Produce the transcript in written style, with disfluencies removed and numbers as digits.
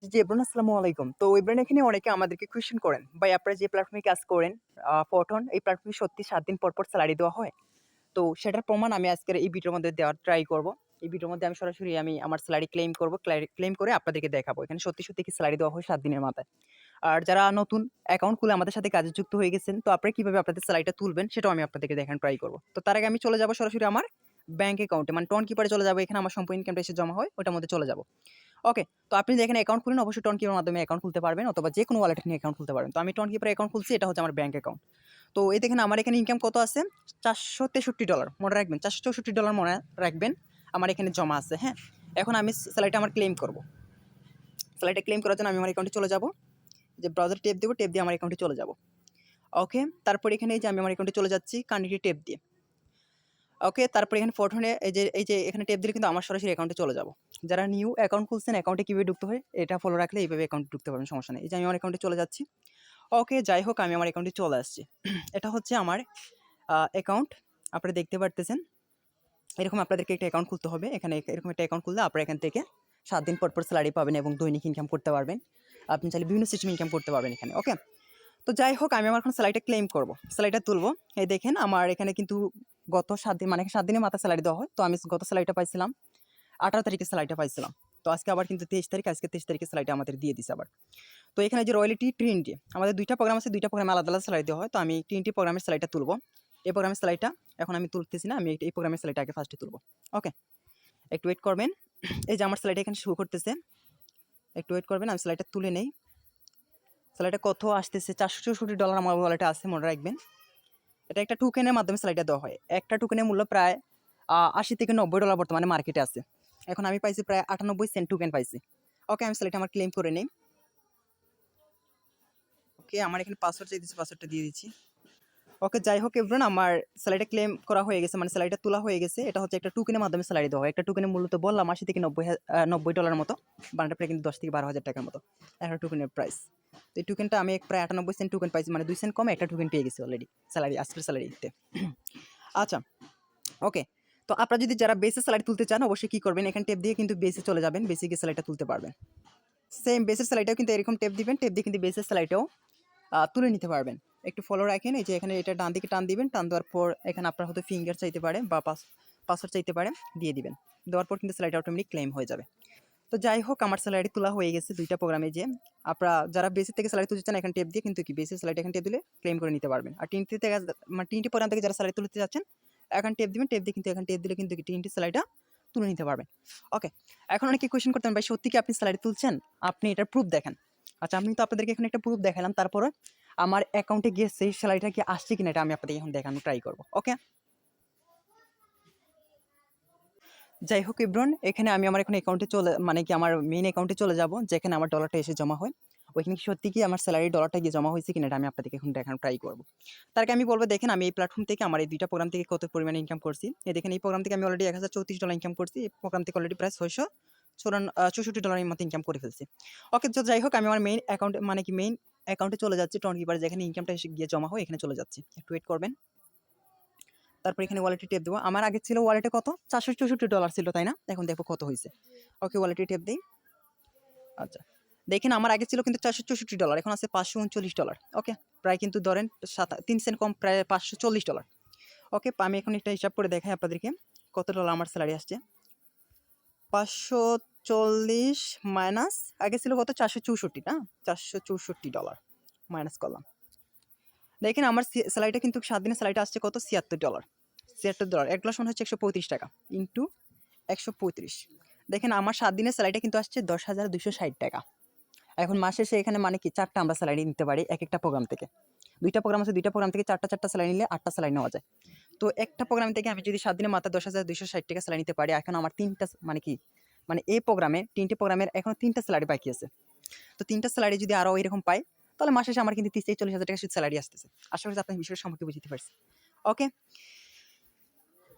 জি, everyone আসসালামু আলাইকুম। তো এভরিওয়ান এখানে অনেকে আমাদেরকে কোয়েশ্চেন করেন, ভাই আপনারা যে প্ল্যাটফর্মে কাজ করেন ফরটন এই প্ল্যাটফর্মে সত্যি ৭ দিন পর স্যালারি দেওয়া হয়? তো সেটার প্রমাণ আমি আজকের এই ভিডিওর মধ্যে দেওয়ার ট্রাই করব। এই ভিডিওর মধ্যে আমি সরাসরি আমার স্যালারি ক্লেইম করব। ক্লেইম করে আপনাদেরকে দেখাবো। এখানে সত্যি কি স্যালারি দেওয়া হয় ৭ দিনের মাথায়। আর যারা নতুন অ্যাকাউন্ট খুলে আমাদের সাথে কাজে যুক্ত হয়ে গেছেন, তো আপনারা কিভাবে আপনাদের স্যালারিটা তুলবেন সেটাও আমি আপনাদেরকে দেখানোর ট্রাই করব। তো তার আগে আমি চলে যাব সরাসরি আমার ব্যাংক অ্যাকাউন্টে মানে টোন কিপারে চলে যাব। এখানে আমার সম্পূর্ণ ইনকামটা এসে জমা হয়, ওটার মধ্যে চলে যাব। ওকে। তো আপনি যদি এখানে অ্যাকাউন্ট খুলেন অবশ্যই টোনকিপার মাধ্যমে অ্যাকাউন্ট খুলতে পারবেন অথবা যেকোনো ওয়ালেট নিয়ে অ্যাকাউন্ট খুলতে পারবেন। তো আমি টোনকিপারে অ্যাকাউন্ট খুলছি, এটা হচ্ছে আমার ব্যাংক অ্যাকাউন্ট। তো এই দেখেন আমার এখানে ইনকাম কত আছে? $৪৬৩ মনে রাখবেন, $৪৬৪ মনে রাখবেন আমার এখানে জমা আছে, হ্যাঁ? এখন আমি স্যালারিটা ক্লেম করব। স্যালারিটা ক্লেম করার জন্য আমি আমার অ্যাকাউন্টে চলে যাব। যে ব্রাউজার ট্যাব দেব, ট্যাব দিয়ে আমার অ্যাকাউন্টে চলে যাব। ওকে। তারপর এখানে এই যে আমি আমার অ্যাকাউন্টে চলে যাচ্ছি কানেক্টেড ট্যাব দিয়ে। ওকে, তারপরে এখানে ফটোনে এই যে এখানে ট্যাপ দিলে কিন্তু আমার সরাসরি অ্যাকাউন্টে চলে যাব। যারা নিউ অ্যাকাউন্ট খুলছেন অ্যাকাউন্টে কিভাবে ঢুকতে হয় এটা ফলো রাখলে এইভাবে অ্যাকাউন্টে ঢুকতে পারবেন, সমস্যা নেই। এই যে আমি আমার অ্যাকাউন্টে চলে যাচ্ছি। ওকে, যাই হোক আমি আমার অ্যাকাউন্টে চলে আসছি। এটা হচ্ছে আমার অ্যাকাউন্ট, আপনারা দেখতে পারতেছেন। এরকম আপনাদেরকে একটা অ্যাকাউন্ট খুলতে হবে। এখানে এরকম একটা অ্যাকাউন্ট খুললে আপনারা এখান থেকে ৭ দিন পর স্যালারি পাবেন এবং দৈনিক ইনকাম করতে পারবেন। আপনি চাইলে বিভিন্ন সিস্টেমে ইনকাম করতে পারবেন এখানে। ওকে। তো যাই হোক আমি আমার এখন স্যালারিটা ক্লেম করব। স্যালারিটা তুলবো। এই দেখেন আমার এখানে কিন্তু গত ৭ দিন মানে ৭ দিনের মাথায় স্যালারি দেওয়া হয়। তো আমি গত স্যালারিটা পাইছিলাম ১৮ তারিখে স্যালারিটা পাইছিলাম। তো আজকে আবার কিন্তু ২৩ তারিখ, আজকে ২৩ তারিখে স্যালারিটা আমাদের দিয়ে দিছে আবার। তো এখানে যে রয়্যালটি, ট্রিনিটি আমাদের ২ টা প্রোগ্রাম আছে, ২ টা প্রোগ্রামে আলাদা স্যালারি দেওয়া হয়। তো আমি ট্রিনিটি প্রোগ্রামের স্যালারিটা তুলবো। এই প্রোগ্রামের স্যালারিটা এখন আমি তুলতেছি না, আমি এই প্রোগ্রামের স্যালারিটা আগে ফার্স্টে তুলবো। ওকে, একটু ওয়েট করবেন। এই যে আমার স্যালারিটা এখানে শো করতেছে। একটু ওয়েট করবেন, আমি স্যালারিটা তুলে নেই। স্যালারিটা কত আসতেছে? $৪৬৪ আমার ওয়ালেটে আছে, মনে রাখবেন। এটা একটা টোকেনের মাধ্যমে স্যালারিটা দেওয়া হয়। একটা টোকেনের মূল্য প্রায় $৮০ থেকে $৯০ বর্তমানে মার্কেটে আছে। এখন আমি পাইছি প্রায় ৯৮ সেন্ট টোকেন পাইছি। ওকে, আমি স্যালারিটা ক্লেম করে নেই। ওকে, আমার এখানে পাসওয়ার্ড চাইতেছে, পাসওয়ার্ডটা দিয়ে দিচ্ছি। ওকে, যাই হোক এভরিওয়ান আমার স্যালারিটা ক্লেম করা হয়ে গেছে, মানে স্যালারিটা তোলা হয়ে গেছে। এটা হচ্ছে একটা টোকেনের মাধ্যমে স্যালারি দেওয়া হয়। একটা টোকেনের মূল্য তো বললাম $৮০ থেকে $৯০ মতো। বানানটা প্রায় কিন্তু ১০ থেকে ১২,০০০ টাকার মতো একটা টোকেনের প্রাইস। তো এই টোকেনটা আমি প্রায় ৯৮ সেন্ট টোকেন পাইছি, মানে ২ সেন্ট কমে একটা টোকেন পেয়ে গেছি অলরেডি স্যালারি, আজকের স্যালারিতে। আচ্ছা, ওকে। তো আপনারা যদি যারা বেসে স্যালারি তুলতে চান অবশ্যই কি করবেন, এখানে ট্যাপ দিয়ে কিন্তু বেসে চলে যাবেন, বেসে গিয়ে স্যালারিটা তুলতে পারবেন। সেম বেসের স্যালারিটাও কিন্তু এরকম ট্যাপ দিবেন, ট্যাপ দিয়ে কিন্তু বেসের স্যালারিটাও তুলে নিতে পারবেন। একটু ফলো রাখেন, এই যে এখানে এটা ডান দিকে টান দিবেন, টান দেওয়ার পর এখানে আপনার হয়তো ফিঙ্গার চাইতে পারে বা পাসওয়ার্ড চাইতে পারে, দিয়ে দিবেন। দেওয়ার পর কিন্তু স্যালারিটা অটোমেটিক ক্লেম হয়ে যাবে। তো যাই হোক আমার স্যালারি তোলা হয়ে গেছে ২ টা প্রোগ্রামে যে আপনারা যারা বেসিক থেকে স্যালারি তুলতে চান এখানে ট্যাপ দিয়ে কিন্তু কি বেসিক স্যালারিটা এখানে ট্যাপ দিলে ক্লেম করে নিতে পারবেন। আর ৩টি থেকে মানে ৩টি প্রোগ্রাম থেকে যারা স্যালারি তুলতে চাচ্ছেন এখন ট্যাপ দিবেন, ট্যাপ দিয়ে কিন্তু এখানে ট্যাপ দিলে কিন্তু ৩টি স্যালারিটা তুলে নিতে পারবেন। ওকে, এখন অনেকে কোয়েশ্চেন করতেন ভাই সত্যি কি আপনি স্যালারি তুলছেন? আপনি এটার প্রুফ দেখান। আচ্ছা, আমি তো আপনাদেরকে এখানে একটা প্রুফ দেখালাম, তারপরে আমার অ্যাকাউন্টে গিয়ে সেই স্যালারিটা কি আসছে কিনা এটা আমি আপনাদেরকে এখন দেখানোর ট্রাই করব। ওকে, যাই হোক এভরিওয়ান এখানে আমি আমার এখন অ্যাকাউন্টে চলে মানে কি আমার মেইন অ্যাকাউন্টে চলে যাব, যেখানে আমার ডলারটা এসে জমা হয়। ওইখানে কি সত্যি কি আমার স্যালারি ডলারটা গিয়ে জমা হয়েছে কিনা এটা আমি আপনাদেরকে এখন দেখানোর ট্রাই করব। তার আগে আমি বলবো দেখেন আমি এই প্ল্যাটফর্ম থেকে আমার এই ২ টা প্রোগ্রাম থেকে কত পরিমাণে ইনকাম করছি। দেখেন এই প্রোগ্রাম থেকে আমি অলরেডি $১,০৩৪ ইনকাম করছি। এই প্রোগ্রাম থেকে অলরেডি প্রায় $৬৬৪ এর মতো ইনকাম করে ফেলছি। ওকে, তো যাই হোক আমি আমার মেইন অ্যাকাউন্টে মানে কি মেইন অ্যাকাউন্টে চলে যাচ্ছি, টোন কিপারে যেখানে ইনকামটা এসে গিয়ে জমা হয় এখানে চলে যাচ্ছি। একটু ওয়েট করবেন। তারপর এখানে ওয়ালেটে টেপ দেবো। আমার আগে ছিল ওয়ালেটে কত? $৪৬৪ ছিল, তাই না? এখন দেখো কত হইছে। ওকে, ওয়ালেটে টেপ দেই। আচ্ছা। দেখেন আমার আগে ছিল কিন্তু $৪৬৪, এখন আছে $৫৩৯। ওকে? প্রায় কিন্তু ধরেন ৩ সেন্ট কম, প্রায় $৫৪০। ওকে? আমি এখন একটা হিসাব করে দেখাই আপনাদেরকে। কত ডলার আমার স্যালারি আসছে। ৫৪০ মাইনাস আগে ছিল কত? ৪৬৪ না? $৪৬৪ মাইনাস করলাম। দেখেন আমার স্যালারিটা কিন্তু ৭ দিনের স্যালারিটা আসছে কত? $৭৬। $৭৬ $১ সমান হচ্ছে ৳১৩৫ ইন্টু ১৩৫। দেখেন আমার ৭ দিনের স্যালারিটা কিন্তু আসছে ৳১০,২৬০। এখন মাস শেষে এখানে মানে কি ৪ টা আমরা স্যালারি নিতে পারি একেকটা প্রোগ্রাম থেকে। ২ টা প্রোগ্রাম আছে, ২ টা প্রোগ্রাম থেকে ৪ টা স্যালারি নিলে ৮ টা স্যালারি নেওয়া যায়। তো একটা প্রোগ্রাম থেকে আমি যদি ৭ দিনের মাথায় ৳১০,২৬০ স্যালারি নিতে পারি, এখন আমার ৩ টা মানে কি মানে এই প্রোগ্রামে ৩ টে প্রোগ্রামের এখনো ৩ টা স্যালারি বাকি আছে। তো ৩ টা স্যালারি যদি আরো এরকম পাই, তাহলে মাস শেষে আমার কিন্তু ৩০,০০০ থেকে ৳৪০,০০০ শুধু স্যালারি আসতেছে। আশা করি আপনি বিষয়টা সম্পর্কে বুঝতে পারছেন। ওকে?